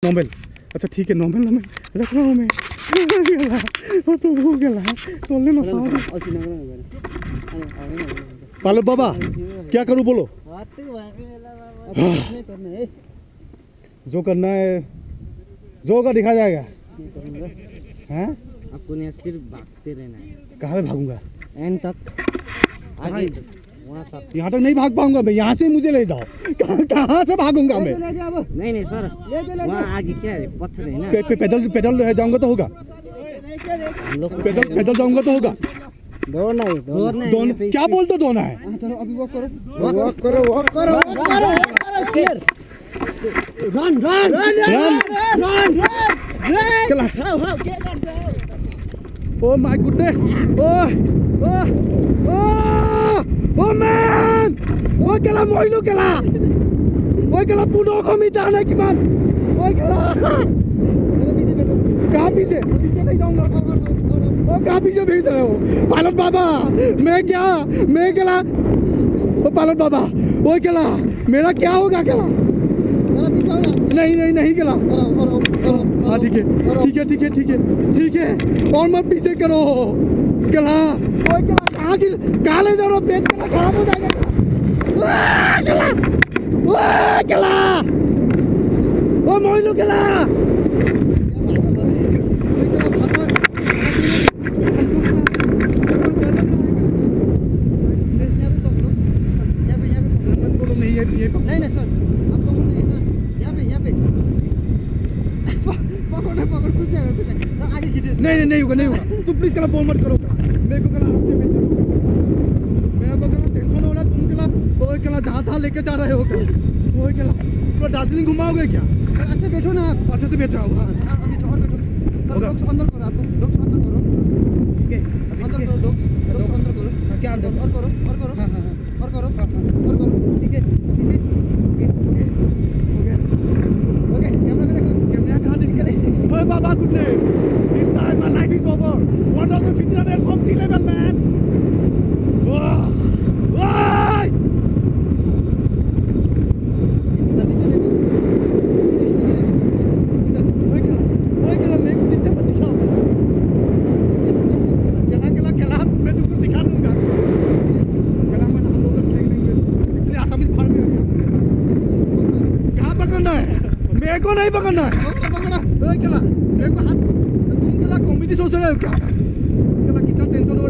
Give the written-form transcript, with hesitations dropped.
Normal. अच्छा ठीक है, नॉर्मल नॉर्मल रख रहा हूँ मैं। पालो बाबा क्या करूँ बोलो। जो करना है जो होगा दिखा जाएगा। हैं आपको ने सिर्फ भागते रहना है। कहाँ पे भागूंगा? एंड तक आगे वहाँ तक। यहाँ तक नहीं भाग पाऊंगा मैं, यहाँ से मुझे ले जाओ। कहाँ से भागूंगा मैं? नहीं सर, वहाँ आगे क्या है, पत्थर है ना। पैदल पैदल जाऊंगा तो होगा। पैदल जाऊंगा तो होगा। दौड़ना है, क्या बोलते दौड़ना है? चलो अभी वॉक करो, वॉक करो, वॉक करो, वॉक करो। Run run run run run. Oh my goodness! Oh man! Oh kela moilu kela! Oh kela puno kami जाना किमान! Oh kela! कहाँ पीछे? पीछे नहीं जाऊँगा। Oh कहाँ पीछे भेज रहे हो? पायलट बाबा, मैं केला? Oh पायलट बाबा, oh केला, मेरा क्या होगा केला? नहीं केला। हाँ ठीक है और मत पीछे करो केला। ओए केला कहाँ ले जा रहे हो? पेट केला खराब हो जाएगा केला। ओ मोइलू केला। नहीं सर, पकड़ कुछ आगे खींचे। नहीं होगा तू प्लीज कला बोल मत करो। मेरे को कला आपसे बेच दो। मेरा को कला टेंशन हो रहा, तुम कला ओए कला जहाँ लेके जा रहे हो कला। ओए कला तो दार्जिलिंग घुमाओगे क्या? अच्छा बैठो ना, अच्छे से बैठ रहा हूँ। अभी और बैठो, अंदर करो, आप लोग अंदर करो। ठीक है अंदर करो, लोग अंदर करो। क्या अंदर? और करो हाँ और करो ठीक है ओके कैमरा देखो, कैमरा कहाँ निकले? ओए बाबा good day, this time my life is over. 1500 from sea level man। ओए केला मैं तुमको सिखा दूंगा। केला मैं हम लोग स्लैंग लैंग्वेज इसलिए आसामीज फाड़ में कहाँ पकड़ना है? मेरे को नहीं पकड़ना है। केला मेरे को हाथ, तुम केला कॉमेडी सोच रहे हो क्या? केला कितना टेंशन हो रहा है।